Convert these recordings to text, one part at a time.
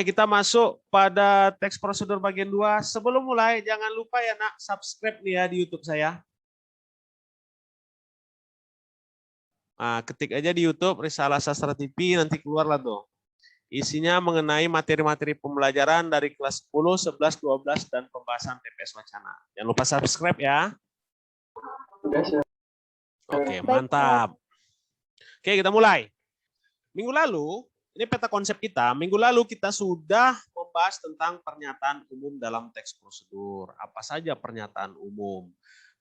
Kita masuk pada teks prosedur bagian 2. Sebelum mulai, jangan lupa ya nak, subscribe nih ya di YouTube saya. Nah, ketik aja di YouTube Risalah Sastra TV, nanti keluarlah tuh. Isinya mengenai materi-materi pembelajaran dari kelas 10, 11, 12, dan pembahasan TPS Wacana. Jangan lupa subscribe ya. Oke, mantap. Oke, kita mulai. Minggu lalu, ini peta konsep kita. Minggu lalu kita sudah membahas tentang pernyataan umum dalam teks prosedur. Apa saja pernyataan umum?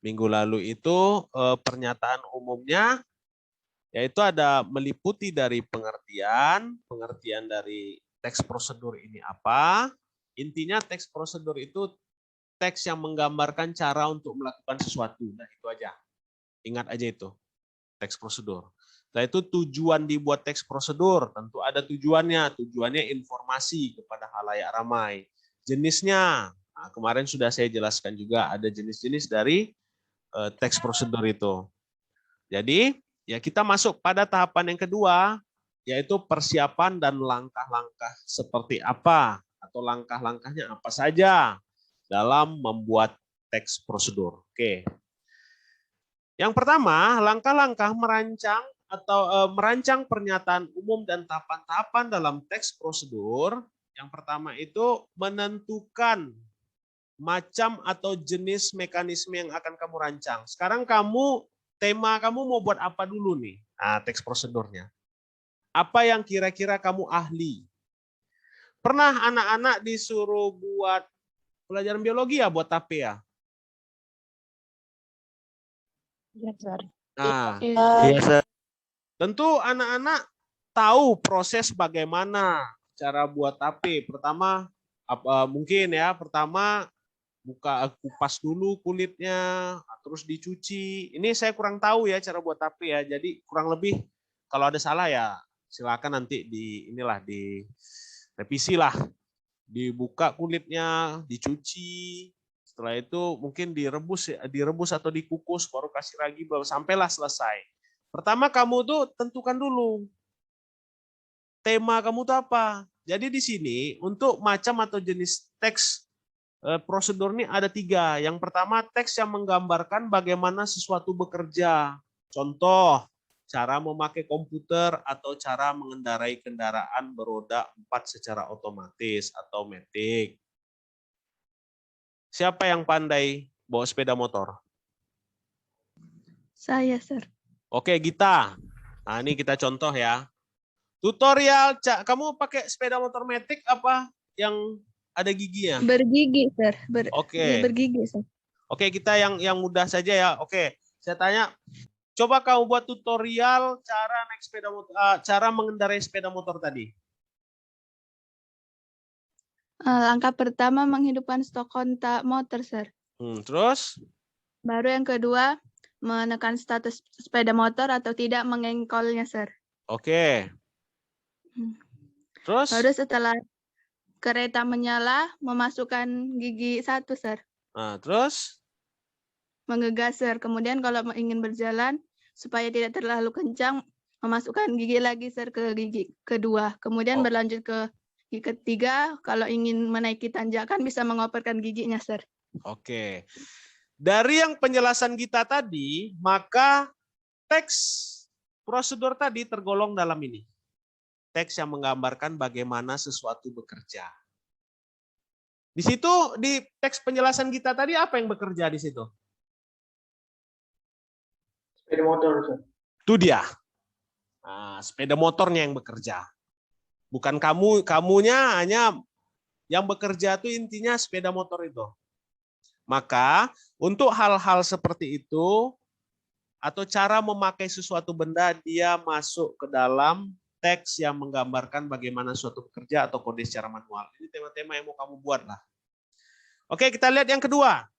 Minggu lalu itu pernyataan umumnya yaitu ada meliputi dari pengertian dari teks prosedur ini apa. Intinya teks prosedur itu teks yang menggambarkan cara untuk melakukan sesuatu. Nah, itu aja. Ingat aja itu, teks prosedur. Setelah itu tujuan dibuat teks prosedur, tentu ada tujuannya. Tujuannya informasi kepada halayak ramai. Jenisnya, nah, kemarin sudah saya jelaskan juga ada jenis-jenis dari teks prosedur itu. Jadi, ya kita masuk pada tahapan yang kedua, yaitu persiapan dan langkah-langkah seperti apa, atau langkah-langkahnya apa saja dalam membuat teks prosedur. Oke. Yang pertama, langkah-langkah merancang pernyataan umum dan tahapan-tahapan dalam teks prosedur. Yang pertama itu menentukan macam atau jenis mekanisme yang akan kamu rancang. Sekarang tema kamu mau buat apa dulu nih? Nah, teks prosedurnya. Apa yang kira-kira kamu ahli? Pernah anak-anak disuruh buat pelajaran biologi ya, buat TAPE ya? Iya, Sir. Nah, Iya, Sir. tentu anak-anak tahu proses bagaimana cara buat tape. Pertama, mungkin ya, pertama kupas dulu kulitnya, terus dicuci. Ini saya kurang tahu ya cara buat tape ya. Jadi kurang lebih kalau ada salah ya silakan nanti di revisi lah. Dibuka kulitnya, dicuci. Setelah itu mungkin direbus atau dikukus, baru kasih ragi, sampailah selesai. Pertama kamu tuh tentukan dulu tema kamu tuh apa. Jadi di sini untuk macam atau jenis teks prosedur ini ada 3. Yang pertama teks yang menggambarkan bagaimana sesuatu bekerja. Contoh, cara memakai komputer atau cara mengendarai kendaraan beroda 4 secara otomatis atau matic. Siapa yang pandai bawa sepeda motor? Saya, Sir. Oke, Gita. Nah, ini kita contoh ya. Tutorial, kamu pakai sepeda motor matic apa yang ada giginya? Bergigi, Sir. Oke. Bergigi, Sir. Oke, kita yang mudah saja ya. Oke, saya tanya, coba kamu buat tutorial cara naik sepeda motor, cara mengendarai sepeda motor tadi. Langkah pertama menghidupkan stok kontak motor, Sir. Terus? Baru yang kedua, menekan status sepeda motor atau tidak mengengkolnya, Sir. Oke. Terus? Baru setelah kereta menyala, memasukkan gigi 1, Sir. Nah, terus? Mengegas, Sir. Kemudian kalau ingin berjalan, supaya tidak terlalu kencang, memasukkan gigi lagi, Sir, ke gigi kedua. Kemudian berlanjut ke gigi ketiga, kalau ingin menaiki tanjakan bisa mengoperkan giginya, Sir. Oke. Dari yang penjelasan kita tadi, maka teks prosedur tadi tergolong dalam ini. Teks yang menggambarkan bagaimana sesuatu bekerja. Di situ, di teks penjelasan kita tadi, apa yang bekerja di situ? Sepeda motor. Itu dia. Nah, sepeda motornya yang bekerja. Bukan kamunya hanya yang bekerja itu intinya sepeda motor itu. Maka untuk hal-hal seperti itu atau cara memakai sesuatu benda, dia masuk ke dalam teks yang menggambarkan bagaimana suatu bekerja atau kode secara manual. Ini tema-tema yang mau kamu buat lah. Oke, kita lihat yang kedua.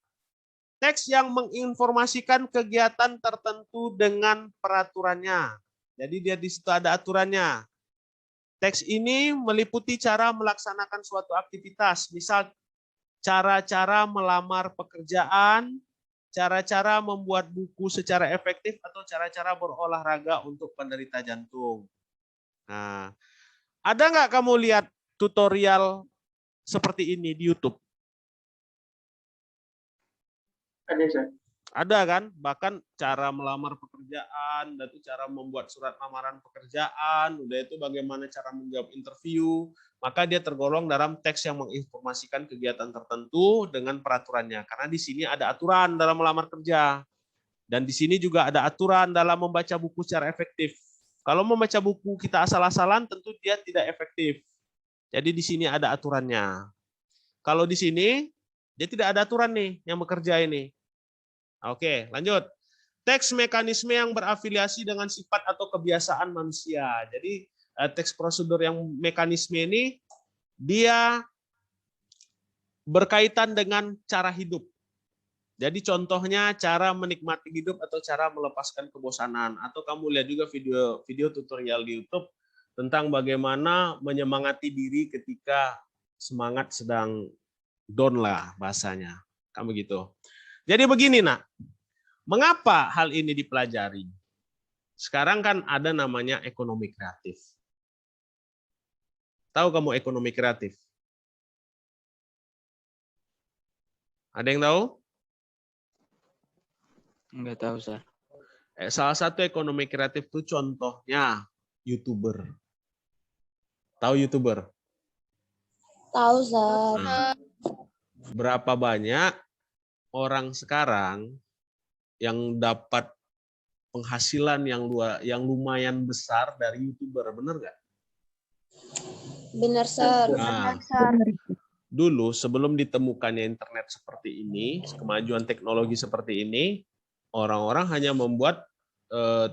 Teks yang menginformasikan kegiatan tertentu dengan peraturannya. Jadi dia di situ ada aturannya. Teks ini meliputi cara melaksanakan suatu aktivitas, misal cara-cara melamar pekerjaan, cara-cara membuat buku secara efektif, atau cara-cara berolahraga untuk penderita jantung. Nah, ada nggak kamu lihat tutorial seperti ini di YouTube? Ada, Sir. Ada kan? Bahkan cara melamar pekerjaan, dan itu cara membuat surat lamaran pekerjaan, udah itu bagaimana cara menjawab interview, maka dia tergolong dalam teks yang menginformasikan kegiatan tertentu dengan peraturannya. Karena di sini ada aturan dalam melamar kerja. Dan di sini juga ada aturan dalam membaca buku secara efektif. Kalau membaca buku kita asal-asalan, tentu dia tidak efektif. Jadi di sini ada aturannya. Kalau di sini, dia tidak ada aturan nih yang bekerja ini. Oke, lanjut. Teks mekanisme yang berafiliasi dengan sifat atau kebiasaan manusia. Jadi teks prosedur yang mekanisme ini dia berkaitan dengan cara hidup. Jadi contohnya cara menikmati hidup atau cara melepaskan kebosanan. Atau kamu lihat juga video tutorial di YouTube tentang bagaimana menyemangati diri ketika semangat sedang down lah bahasanya. Kamu gitu. Jadi begini, Nak. Mengapa hal ini dipelajari? Sekarang kan ada namanya ekonomi kreatif. Tahu kamu ekonomi kreatif? Ada yang tahu? Enggak tahu, Sir. Salah satu ekonomi kreatif itu contohnya YouTuber. Tahu YouTuber? Tahu, Sir. Nah, berapa banyak orang sekarang yang dapat penghasilan yang lumayan besar dari YouTuber, benar nggak? Benar, Sir. Nah, dulu sebelum ditemukannya internet seperti ini, kemajuan teknologi seperti ini, orang-orang hanya membuat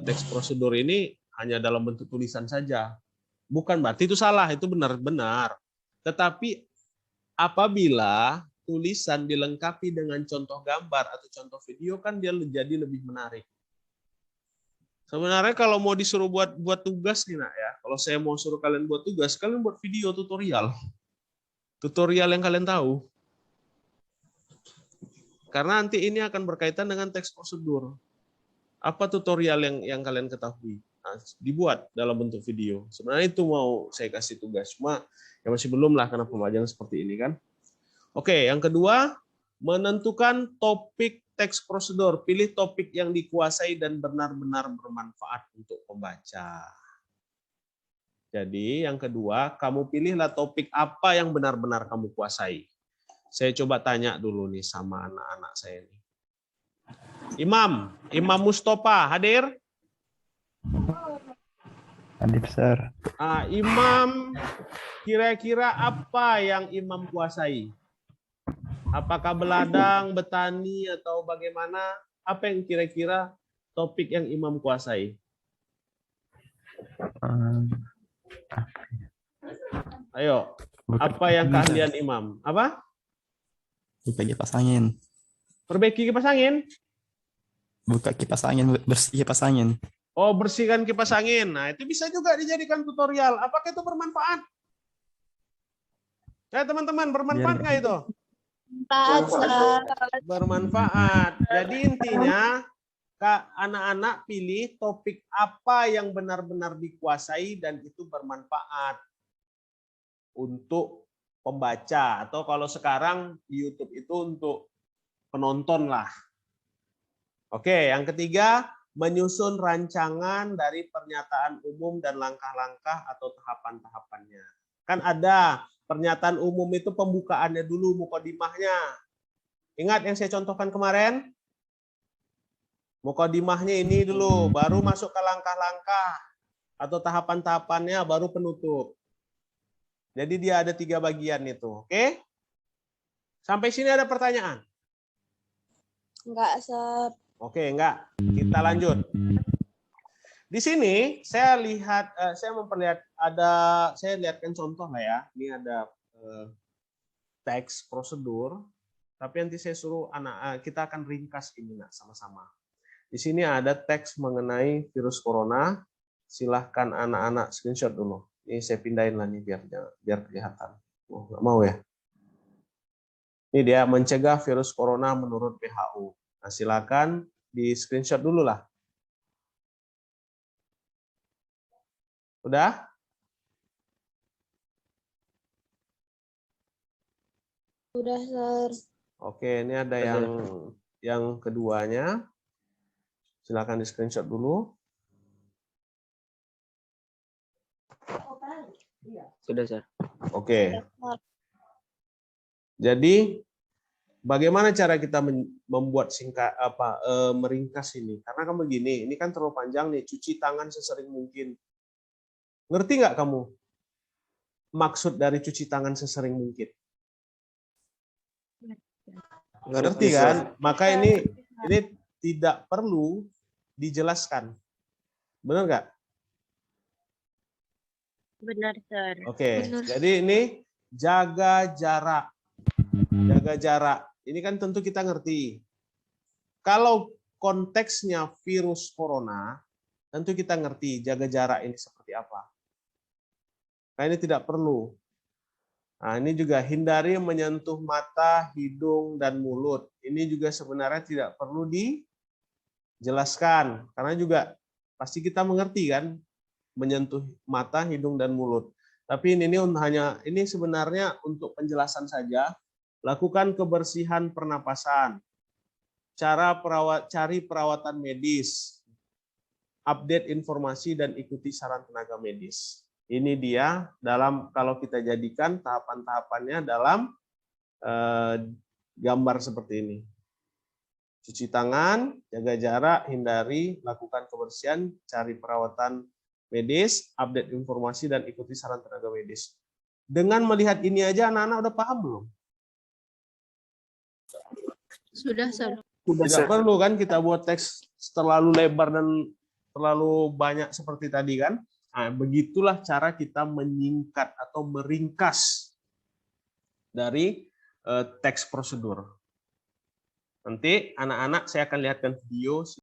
teks prosedur ini hanya dalam bentuk tulisan saja. Bukan berarti itu salah, itu benar-benar. Tetapi apabila tulisan dilengkapi dengan contoh gambar atau contoh video, kan dia jadi lebih menarik. Sebenarnya kalau mau disuruh buat tugas nih, Nak, ya. Kalau saya mau suruh kalian buat tugas, kalian buat video tutorial. Tutorial yang kalian tahu. Karena nanti ini akan berkaitan dengan teks prosedur. Apa tutorial yang kalian ketahui? Nah, dibuat dalam bentuk video. Sebenarnya itu mau saya kasih tugas, cuma ya masih belum lah karena pembelajaran seperti ini kan. Oke, yang kedua, menentukan topik teks prosedur. Pilih topik yang dikuasai dan benar-benar bermanfaat untuk pembaca. Jadi yang kedua, kamu pilihlah topik apa yang benar-benar kamu kuasai. Saya coba tanya dulu nih sama anak-anak saya nih. Imam Mustafa, hadir? Hadir, Sir. Imam, kira-kira apa yang Imam kuasai? Apakah beladang, betani, atau bagaimana? Apa yang kira-kira topik yang Imam kuasai? Ayo, apa yang keahlian Imam? Apa? Buka kipas angin. Perbaiki kipas angin? Buka kipas angin, bersih kipas angin. Oh, bersihkan kipas angin. Nah, itu bisa juga dijadikan tutorial. Apakah itu bermanfaat? Teman-teman, bermanfaat nggak itu? Bermanfaat. Jadi intinya, anak-anak pilih topik apa yang benar-benar dikuasai dan itu bermanfaat untuk pembaca. Atau kalau sekarang di YouTube itu untuk penonton lah. Oke, yang ketiga, menyusun rancangan dari pernyataan umum dan langkah-langkah atau tahapan-tahapannya. Kan ada pernyataan umum itu pembukaannya dulu, mukadimahnya. Ingat yang saya contohkan kemarin? Mukadimahnya ini dulu, baru masuk ke langkah-langkah atau tahapan-tahapannya, baru penutup. Jadi dia ada 3 bagian itu. Oke? Sampai sini ada pertanyaan? Enggak, Sir. Oke, enggak. Kita lanjut. Di sini saya lihat, saya lihatkan contoh lah ya. Ini ada teks prosedur, tapi nanti saya suruh kita akan ringkas ini sama-sama. Di sini ada teks mengenai virus corona. Silahkan anak-anak screenshot dulu. Ini saya pindahin lah nih biar kelihatan. Oh, nggak mau ya. Ini dia mencegah virus corona menurut WHO. Nah, silakan di screenshot dulu lah. Udah? Sudah, Sir. Oke, ini ada yang keduanya. Silakan di screenshot dulu. Sudah, Sir. Oke. Jadi bagaimana cara kita membuat meringkas ini? Karena kan begini, ini kan terlalu panjang nih, cuci tangan sesering mungkin. Ngerti nggak kamu maksud dari cuci tangan sesering mungkin? Ngerti kan? Maka ini tidak perlu dijelaskan. Benar nggak? Benar, Sir. Oke, Benar. jadi ini jaga jarak. Jaga jarak. Ini kan tentu kita ngerti. Kalau konteksnya virus corona, tentu kita ngerti jaga jarak ini seperti apa. Nah, ini tidak perlu. Nah, ini juga hindari menyentuh mata, hidung, dan mulut. Ini juga sebenarnya tidak perlu dijelaskan. Karena juga pasti kita mengerti kan, menyentuh mata, hidung, dan mulut. Tapi ini sebenarnya untuk penjelasan saja. Lakukan kebersihan pernapasan. Cari perawatan medis. Update informasi dan ikuti saran tenaga medis. Ini dia kalau kita jadikan tahapan-tahapannya dalam gambar seperti ini. Cuci tangan, jaga jarak, hindari, lakukan kebersihan, cari perawatan medis, update informasi, dan ikuti saran tenaga medis. Dengan melihat ini aja anak-anak udah paham belum? Sudah, Sir. Tidak perlu kan kita buat teks terlalu lebar dan terlalu banyak seperti tadi kan? Nah, begitulah cara kita menyingkat atau meringkas dari teks prosedur. Nanti anak-anak saya akan lihatkan video